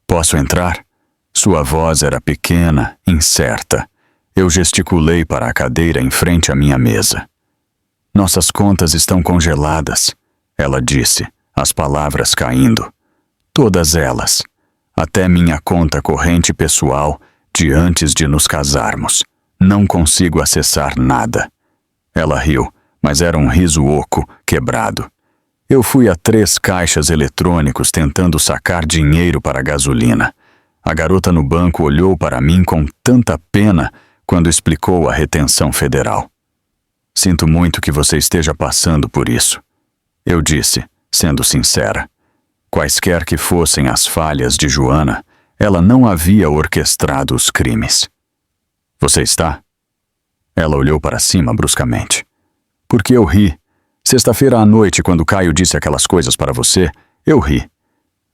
"Posso entrar?" Sua voz era pequena, incerta. Eu gesticulei para a cadeira em frente à minha mesa. "Nossas contas estão congeladas", ela disse, as palavras caindo. "Todas elas. Até minha conta corrente pessoal de antes de nos casarmos. Não consigo acessar nada." Ela riu, mas era um riso oco, quebrado. Eu fui a 3 caixas eletrônicos tentando sacar dinheiro para a gasolina. A garota no banco olhou para mim com tanta pena quando explicou a retenção federal. "Sinto muito que você esteja passando por isso", eu disse, sendo sincera. Quaisquer que fossem as falhas de Joana, ela não havia orquestrado os crimes. "Você está?" Ela olhou para cima bruscamente. "Porque eu ri. Sexta-feira à noite, quando Caio disse aquelas coisas para você, eu ri.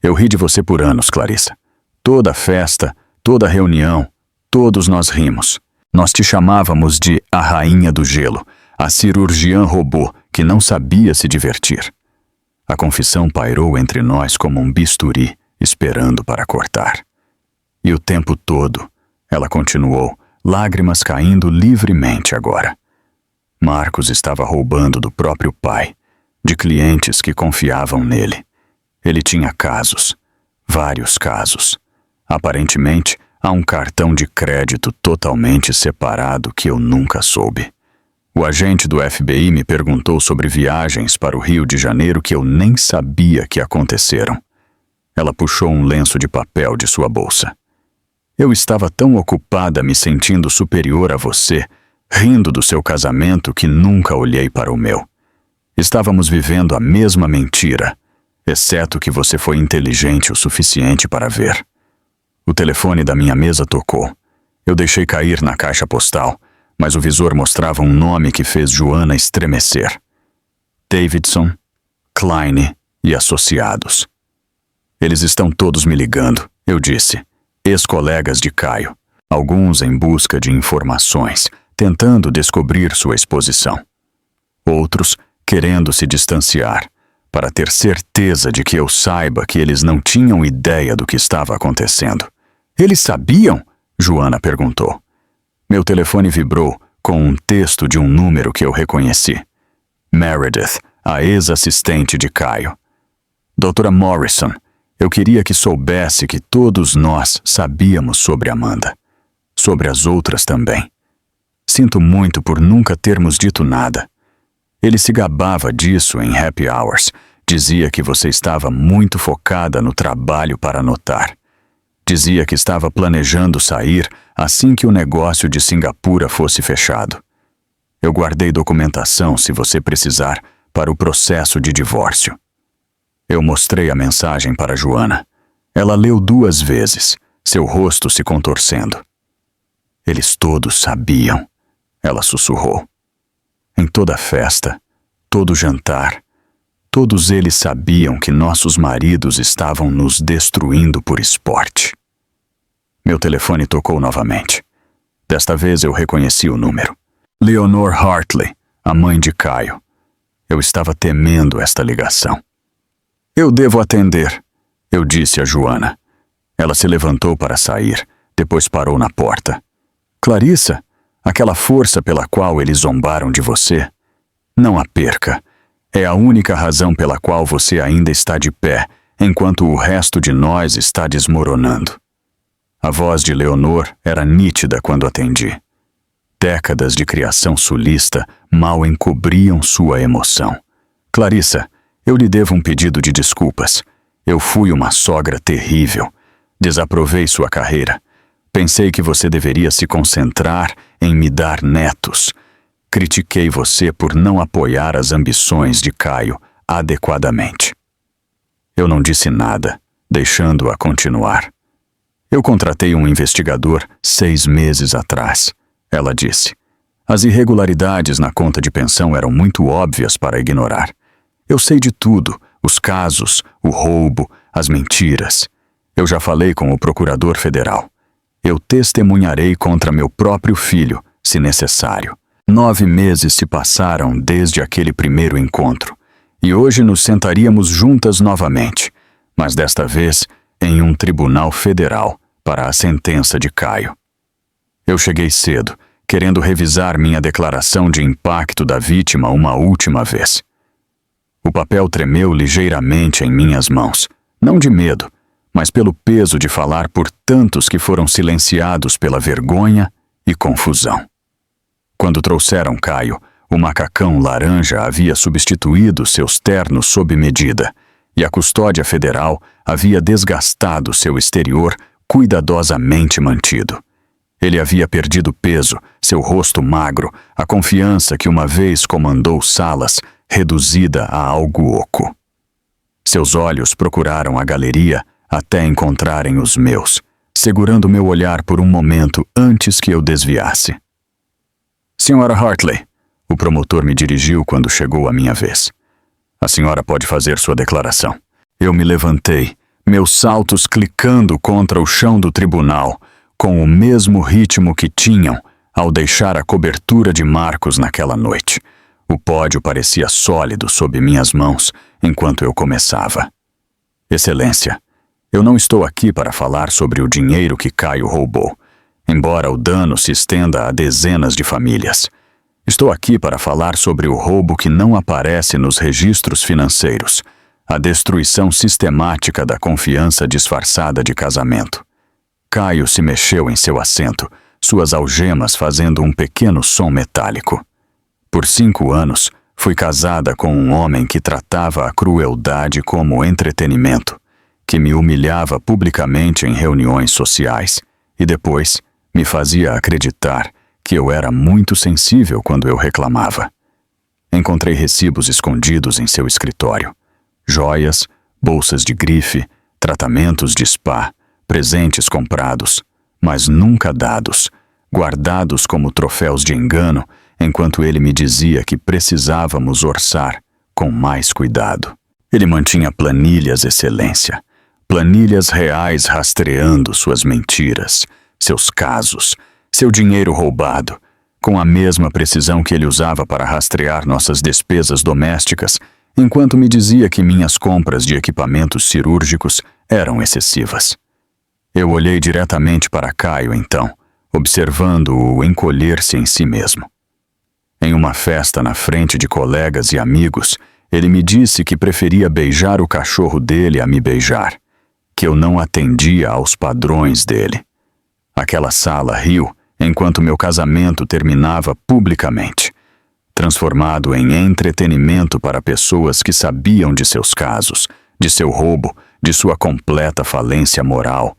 Eu ri de você por anos, Clarissa. Toda festa, toda reunião, todos nós rimos. Nós te chamávamos de a rainha do gelo, a cirurgiã robô que não sabia se divertir." A confissão pairou entre nós como um bisturi, esperando para cortar. "E o tempo todo", ela continuou, lágrimas caindo livremente agora. "Marcos estava roubando do próprio pai, de clientes que confiavam nele. Ele tinha casos, vários casos. Aparentemente, há um cartão de crédito totalmente separado que eu nunca soube. O agente do FBI me perguntou sobre viagens para o Rio de Janeiro que eu nem sabia que aconteceram." Ela puxou um lenço de papel de sua bolsa. "Eu estava tão ocupada me sentindo superior a você, rindo do seu casamento, que nunca olhei para o meu. Estávamos vivendo a mesma mentira, exceto que você foi inteligente o suficiente para ver." O telefone da minha mesa tocou. Eu deixei cair na caixa postal, mas o visor mostrava um nome que fez Joana estremecer. Davidson, Klein e Associados. "Eles estão todos me ligando", eu disse. "Ex-colegas de Caio, alguns em busca de informações, tentando descobrir sua exposição. Outros querendo se distanciar, para ter certeza de que eu saiba que eles não tinham ideia do que estava acontecendo." "Eles sabiam?" Joana perguntou. Meu telefone vibrou com um texto de um número que eu reconheci. Meredith, a ex-assistente de Caio. "Doutora Morrison, eu queria que soubesse que todos nós sabíamos sobre Amanda. Sobre as outras também. Sinto muito por nunca termos dito nada. Ele se gabava disso em happy hours. Dizia que você estava muito focada no trabalho para anotar. Dizia que estava planejando sair assim que o negócio de Singapura fosse fechado. Eu guardei documentação, se você precisar, para o processo de divórcio." Eu mostrei a mensagem para Joana. Ela leu 2 vezes, seu rosto se contorcendo. "Eles todos sabiam", ela sussurrou. "Em toda festa, todo jantar, todos eles sabiam que nossos maridos estavam nos destruindo por esporte." Meu telefone tocou novamente. Desta vez eu reconheci o número. Leonor Hartley, a mãe de Caio. Eu estava temendo esta ligação. "Eu devo atender", eu disse a Joana. Ela se levantou para sair, depois parou na porta. "Clarissa, aquela força pela qual eles zombaram de você, Não a perca. É a única razão pela qual você ainda está de pé, enquanto o resto de nós está desmoronando. A voz de Leonor era nítida quando atendi. Décadas de criação sulista mal encobriam sua emoção. Clarissa, eu lhe devo um pedido de desculpas. Eu fui uma sogra terrível. Desaprovei sua carreira. Pensei que você deveria se concentrar em me dar netos. Critiquei você por não apoiar as ambições de Caio adequadamente. Eu não disse nada, deixando-a continuar. Eu contratei um investigador 6 meses atrás. Ela disse. As irregularidades na conta de pensão eram muito óbvias para ignorar. Eu sei de tudo, os casos, o roubo, as mentiras. Eu já falei com o procurador federal. Eu testemunharei contra meu próprio filho, se necessário. 9 meses se passaram desde aquele primeiro encontro, e hoje nos sentaríamos juntas novamente, mas desta vez em um tribunal federal para a sentença de Caio. Eu cheguei cedo, querendo revisar minha declaração de impacto da vítima uma última vez. O papel tremeu ligeiramente em minhas mãos, não de medo, mas pelo peso de falar por tantos que foram silenciados pela vergonha e confusão. Quando trouxeram Caio, o macacão laranja havia substituído seus ternos sob medida, e a custódia federal havia desgastado seu exterior cuidadosamente mantido. Ele havia perdido peso, seu rosto magro, a confiança que uma vez comandou Salas, reduzida a algo oco. Seus olhos procuraram a galeria até encontrarem os meus, segurando meu olhar por um momento antes que eu desviasse. Senhora Hartley, o promotor me dirigiu quando chegou a minha vez. A senhora pode fazer sua declaração. Eu me levantei, meus saltos clicando contra o chão do tribunal, com o mesmo ritmo que tinham ao deixar a cobertura de Marcos naquela noite. O pódio parecia sólido sob minhas mãos enquanto eu começava. Excelência, eu não estou aqui para falar sobre o dinheiro que Caio roubou, embora o dano se estenda a dezenas de famílias. Estou aqui para falar sobre o roubo que não aparece nos registros financeiros, a destruição sistemática da confiança disfarçada de casamento. Caio se mexeu em seu assento, suas algemas fazendo um pequeno som metálico. Por 5 anos, fui casada com um homem que tratava a crueldade como entretenimento, que me humilhava publicamente em reuniões sociais e depois me fazia acreditar que eu era muito sensível quando eu reclamava. Encontrei recibos escondidos em seu escritório. Joias, bolsas de grife, tratamentos de spa, presentes comprados, mas nunca dados, guardados como troféus de engano, enquanto ele me dizia que precisávamos orçar com mais cuidado. Ele mantinha planilhas excelência, planilhas reais rastreando suas mentiras, seus casos, seu dinheiro roubado, com a mesma precisão que ele usava para rastrear nossas despesas domésticas, enquanto me dizia que minhas compras de equipamentos cirúrgicos eram excessivas. Eu olhei diretamente para Caio, então, observando-o encolher-se em si mesmo. Em uma festa na frente de colegas e amigos, ele me disse que preferia beijar o cachorro dele a me beijar, que eu não atendia aos padrões dele. Aquela sala riu enquanto meu casamento terminava publicamente, transformado em entretenimento para pessoas que sabiam de seus casos, de seu roubo, de sua completa falência moral,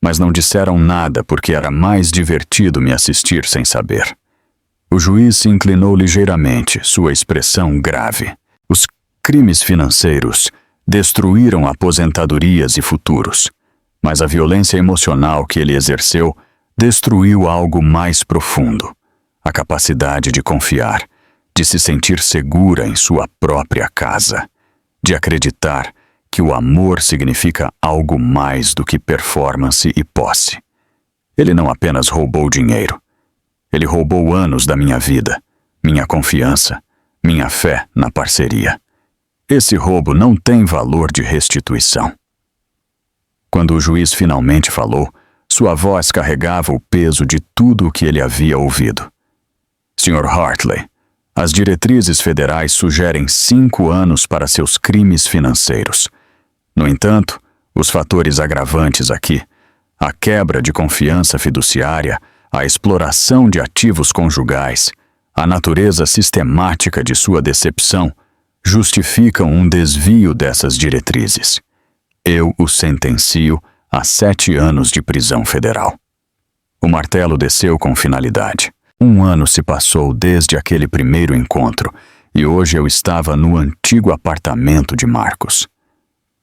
mas não disseram nada porque era mais divertido me assistir sem saber. O juiz se inclinou ligeiramente, sua expressão grave. Os crimes financeiros destruíram aposentadorias e futuros, mas a violência emocional que ele exerceu destruiu algo mais profundo, a capacidade de confiar, de se sentir segura em sua própria casa, de acreditar que o amor significa algo mais do que performance e posse. Ele não apenas roubou dinheiro, ele roubou anos da minha vida, minha confiança, minha fé na parceria. Esse roubo não tem valor de restituição. Quando o juiz finalmente falou, sua voz carregava o peso de tudo o que ele havia ouvido. Sr. Hartley, As diretrizes federais sugerem 5 anos para seus crimes financeiros. No entanto, os fatores agravantes aqui, a quebra de confiança fiduciária, a exploração de ativos conjugais, a natureza sistemática de sua decepção, justificam um desvio dessas diretrizes. Eu o sentencio a 7 anos de prisão federal. O martelo desceu com finalidade. 1 ano se passou desde aquele primeiro encontro e hoje eu estava no antigo apartamento de Marcos.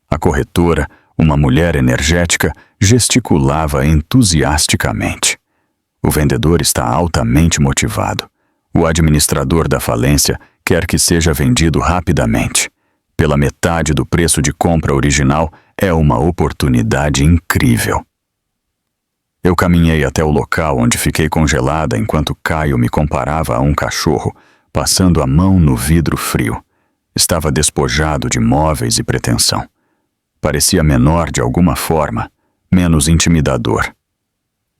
A corretora, uma mulher energética, gesticulava entusiasticamente. O vendedor está altamente motivado. O administrador da falência quer que seja vendido rapidamente. Pela metade do preço de compra original, é uma oportunidade incrível. Eu caminhei até o local onde fiquei congelada enquanto Caio me comparava a um cachorro, passando a mão no vidro frio. Estava despojado de móveis e pretensão. Parecia menor de alguma forma, menos intimidador.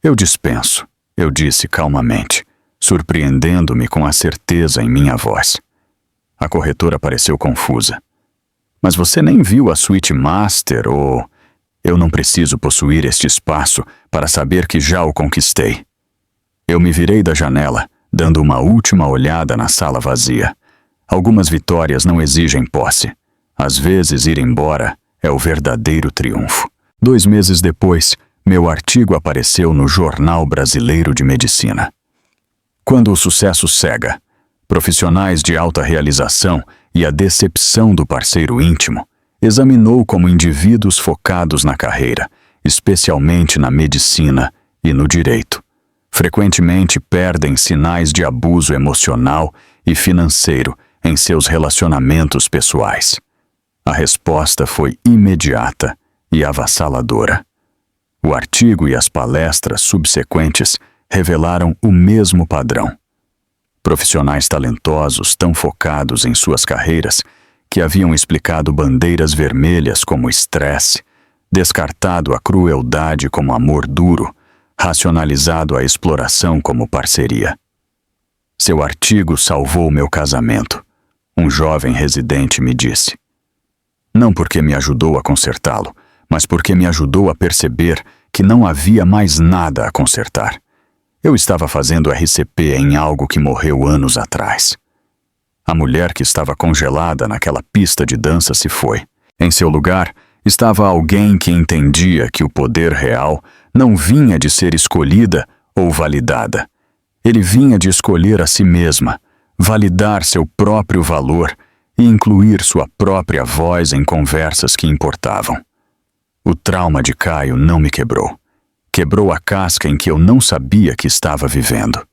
Eu dispenso, eu disse calmamente, surpreendendo-me com a certeza em minha voz. A corretora pareceu confusa. Mas você nem viu a suíte master ou... Eu não preciso possuir este espaço para saber que já o conquistei. Eu me virei da janela, dando uma última olhada na sala vazia. Algumas vitórias não exigem posse. Às vezes ir embora é o verdadeiro triunfo. 2 meses depois, meu artigo apareceu no Jornal Brasileiro de Medicina. Quando o sucesso cega, profissionais de alta realização e a decepção do parceiro íntimo, examinou como indivíduos focados na carreira, especialmente na medicina e no direito. Frequentemente perdem sinais de abuso emocional e financeiro em seus relacionamentos pessoais. A resposta foi imediata e avassaladora. O artigo e as palestras subsequentes revelaram o mesmo padrão. Profissionais talentosos tão focados em suas carreiras que haviam explicado bandeiras vermelhas como estresse, descartado a crueldade como amor duro, racionalizado a exploração como parceria. Seu artigo salvou meu casamento, um jovem residente me disse. Não porque me ajudou a consertá-lo, mas porque me ajudou a perceber que não havia mais nada a consertar. Eu estava fazendo RCP em algo que morreu anos atrás. A mulher que estava congelada naquela pista de dança se foi. Em seu lugar, estava alguém que entendia que o poder real não vinha de ser escolhida ou validada. Ele vinha de escolher a si mesma, validar seu próprio valor e incluir sua própria voz em conversas que importavam. O trauma de Caio não me quebrou. Quebrou a casca em que eu não sabia que estava vivendo.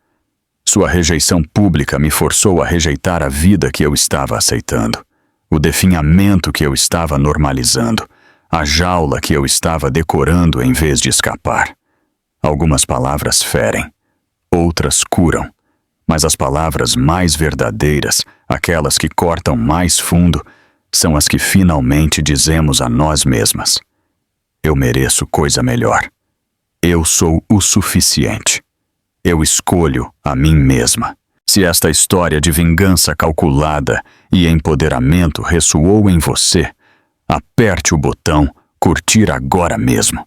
Sua rejeição pública me forçou a rejeitar a vida que eu estava aceitando, o definhamento que eu estava normalizando, a jaula que eu estava decorando em vez de escapar. Algumas palavras ferem, outras curam, mas as palavras mais verdadeiras, aquelas que cortam mais fundo, são as que finalmente dizemos a nós mesmas. Eu mereço coisa melhor. Eu sou o suficiente. Eu escolho a mim mesma. Se esta história de vingança calculada e empoderamento ressoou em você, aperte o botão curtir agora mesmo.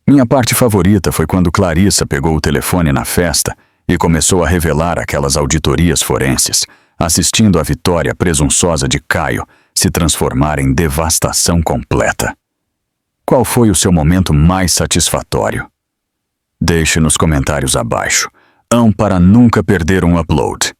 Minha parte favorita foi quando Clarissa pegou o telefone na festa e começou a revelar aquelas auditorias forenses, assistindo a vitória presunçosa de Caio se transformar em devastação completa. Qual foi o seu momento mais satisfatório? Deixe nos comentários abaixo. Para nunca perder um upload.